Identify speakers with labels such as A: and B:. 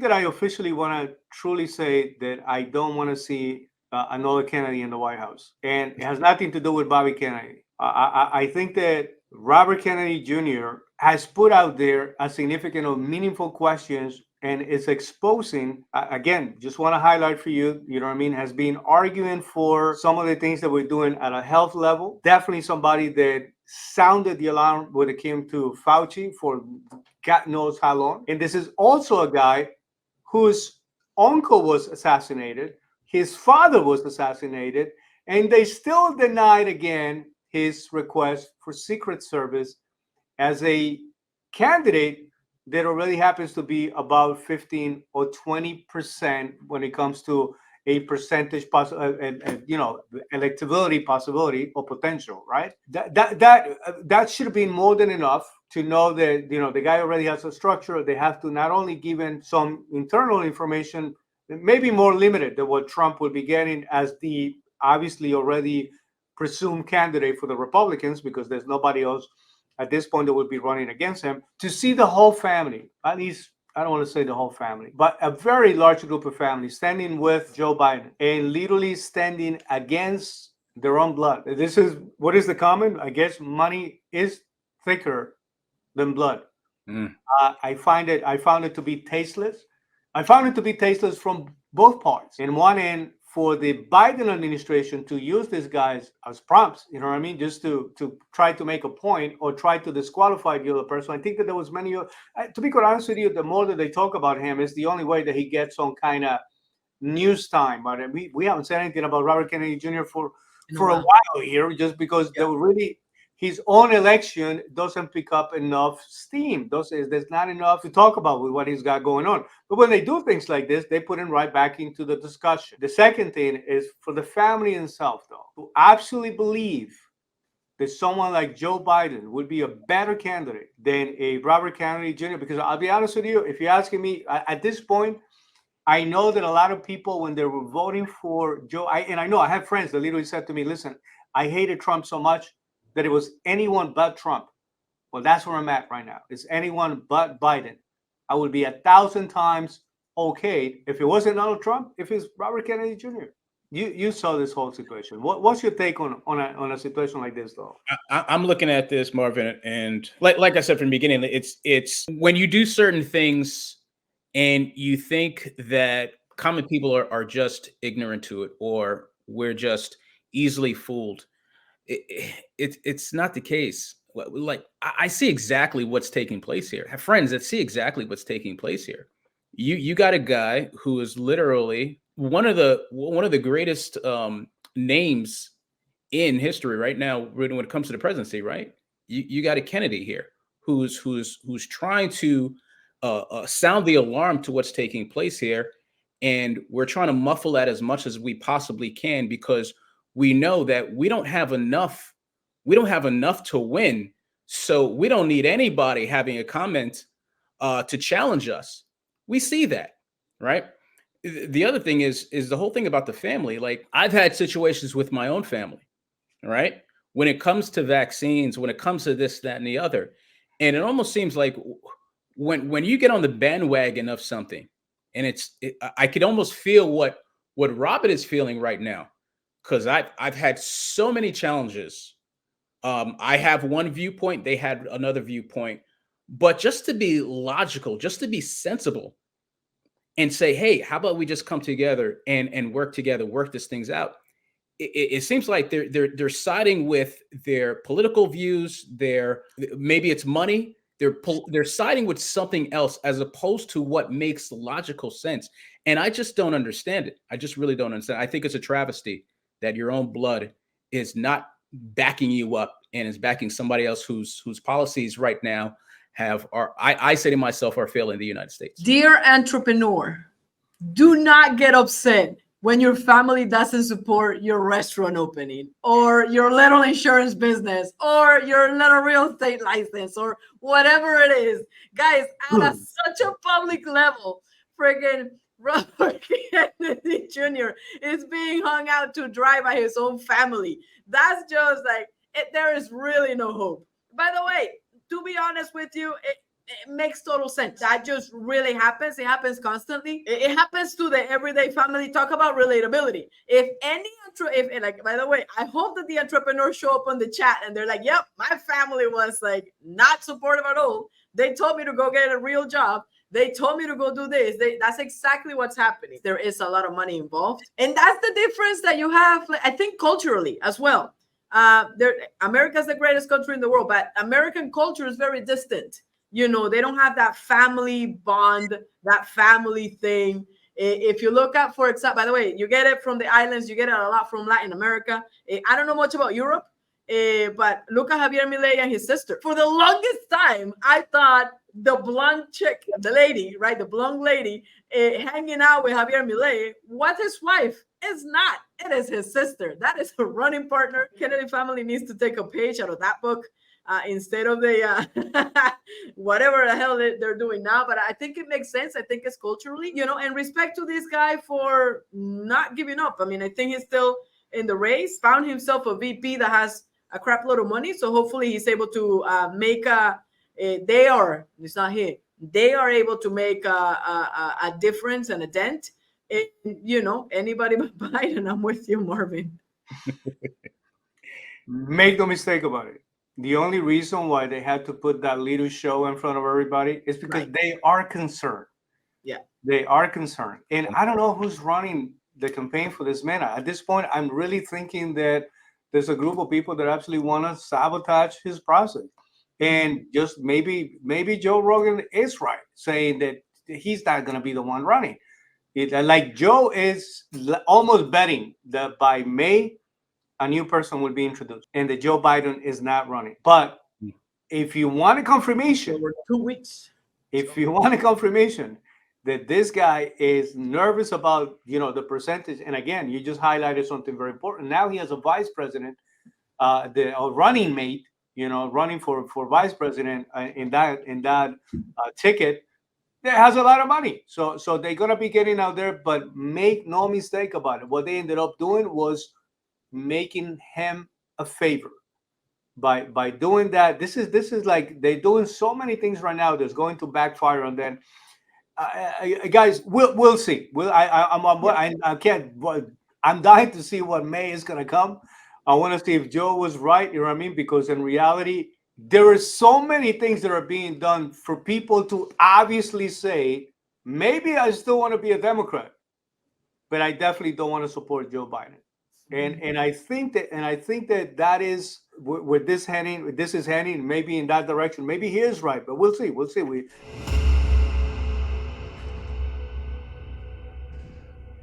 A: that I officially want to truly say that I don't want to see another Kennedy in the White House, and it has nothing to do with Bobby Kennedy. I think that Robert Kennedy Jr. has put out there a significant of meaningful questions and is exposing, again, just want to highlight for you, you know what I mean, has been arguing for some of the things that we're doing at a health level. Definitely somebody that sounded the alarm when it came to Fauci for God knows how long. And this is also a guy whose uncle was assassinated, his father was assassinated, and they still denied again his request for Secret Service as a candidate that already happens to be about 15 or 20% when it comes to a percentage electability possibility or potential, right? That should have been more than enough to know that the guy already has a structure. They have to not only give him some internal information, maybe more limited than what Trump would be getting as the obviously already presumed candidate for the Republicans, because there's nobody else at this point that would be running against him, to see the whole family, at least I don't want to say the whole family, but a very large group of families standing with Joe Biden and literally standing against their own blood. This is what is the comment? I guess money is thicker than blood.
B: Mm.
A: I found it to be tasteless. I found it to be tasteless from both parts. In one end, for the Biden administration to use these guys as prompts, you know what I mean, just to try to make a point or try to disqualify the other person. I think that there was many. To be quite honest with you, the more that they talk about him, is the only way that he gets some kind of news time. But we haven't said anything about Robert Kennedy Jr. for a while here, just because they were really. His own election doesn't pick up enough steam. There's not enough to talk about with what he's got going on. But when they do things like this, they put him right back into the discussion. The second thing is for the family itself, though, to absolutely believe that someone like Joe Biden would be a better candidate than a Robert Kennedy Jr. Because I'll be honest with you, if you're asking me at this point, I know that a lot of people, when they were voting for Joe, I know I have friends that literally said to me, listen, I hated Trump so much that it was anyone but Trump. Well, that's where I'm at right now. It's anyone but Biden. I would be 1,000 times okay if it wasn't Donald Trump, if it's Robert Kennedy Jr. You saw this whole situation. What's your take on a situation like this, though?
B: I'm looking at this, Marvin, and like I said from the beginning, it's when you do certain things and you think that common people are just ignorant to it, or we're just easily fooled. It's not the case. Like I see exactly what's taking place here. I have friends that see exactly what's taking place here. You got a guy who is literally one of the greatest names in history right now when it comes to the presidency. Right? You got a Kennedy here who's trying to sound the alarm to what's taking place here, and we're trying to muffle that as much as we possibly can because we know that we don't have enough to win, so we don't need anybody having a comment to challenge us. We see that, right? The other thing is the whole thing about the family. Like, I've had situations with my own family, right? When it comes to vaccines, when it comes to this, that, and the other, and it almost seems like when you get on the bandwagon of something, and I could almost feel what Robert is feeling right now, because I've had so many challenges. I have one viewpoint, they had another viewpoint, but just to be logical, just to be sensible, and say, hey, how about we just come together and work together, work these things out. It seems like they're siding with their political views. Maybe it's money. They're siding with something else as opposed to what makes logical sense. And I just don't understand it. I just really don't understand. I think it's a travesty that your own blood is not backing you up and is backing somebody else whose policies right now I say to myself, are failing the United States.
C: Dear entrepreneur, do not get upset when your family doesn't support your restaurant opening or your little insurance business or your little real estate license or whatever it is. Guys, at such a public level, friggin' Robert Kennedy Jr. is being hung out to dry by his own family. That's just like, there is really no hope. By the way, to be honest with you, It makes total sense. That just really happens. It happens constantly. It happens to the everyday family. Talk about relatability. If any, if like, by the way, I hope that the entrepreneurs show up on the chat and they're like, yep, my family was like not supportive at all. They told me to go get a real job. They told me to go do this. That's exactly what's happening. There is a lot of money involved. And that's the difference that you have, I think, culturally as well. America's the greatest country in the world, but American culture is very distant. You know, they don't have that family bond, that family thing. If you look at, for example, by the way, you get it from the islands, you get it a lot from Latin America. I don't know much about Europe, but look at Javier Milei and his sister. For the longest time, I thought the blonde chick, the lady, right, the blonde lady, hanging out with Javier Milei was his wife. It's not. It is his sister. That is a running partner. Kennedy family needs to take a page out of that book. Instead of the whatever the hell they're doing now. But I think it makes sense. I think it's culturally, you know, and respect to this guy for not giving up. I mean, I think he's still in the race, found himself a VP that has a crap load of money. So hopefully he's able to make they are able to make a difference and a dent. You know, anybody but Biden. I'm with you, Marvin.
A: Make no mistake about it. The only reason why they had to put that little show in front of everybody is because they are concerned.
C: Yeah.
A: They are concerned. And I don't know who's running the campaign for this man. At this point, I'm really thinking that there's a group of people that actually want to sabotage his process. And just maybe Joe Rogan is right, saying that he's not going to be the one running. Like Joe is almost betting that by May, a new person will be introduced and that Joe Biden is not running. But if you want a confirmation,
C: over 2 weeks.
A: If you want a confirmation that this guy is nervous about, you know, the percentage, and again, you just highlighted something very important. Now he has a vice president, the running mate, you know, running for vice president in that ticket that has a lot of money. So they're gonna be getting out there, but make no mistake about it. What they ended up doing was making him a favor by doing that. This is like they're doing so many things right now that's going to backfire on them. Guys, we'll see. I can't. I'm dying to see what May is gonna come. I want to see if Joe was right. You know what I mean? Because in reality, there are so many things that are being done for people to obviously say, maybe I still want to be a Democrat, but I definitely don't want to support Joe Biden. And I think that is where this is heading, maybe in that direction. Maybe he is right, but we'll see.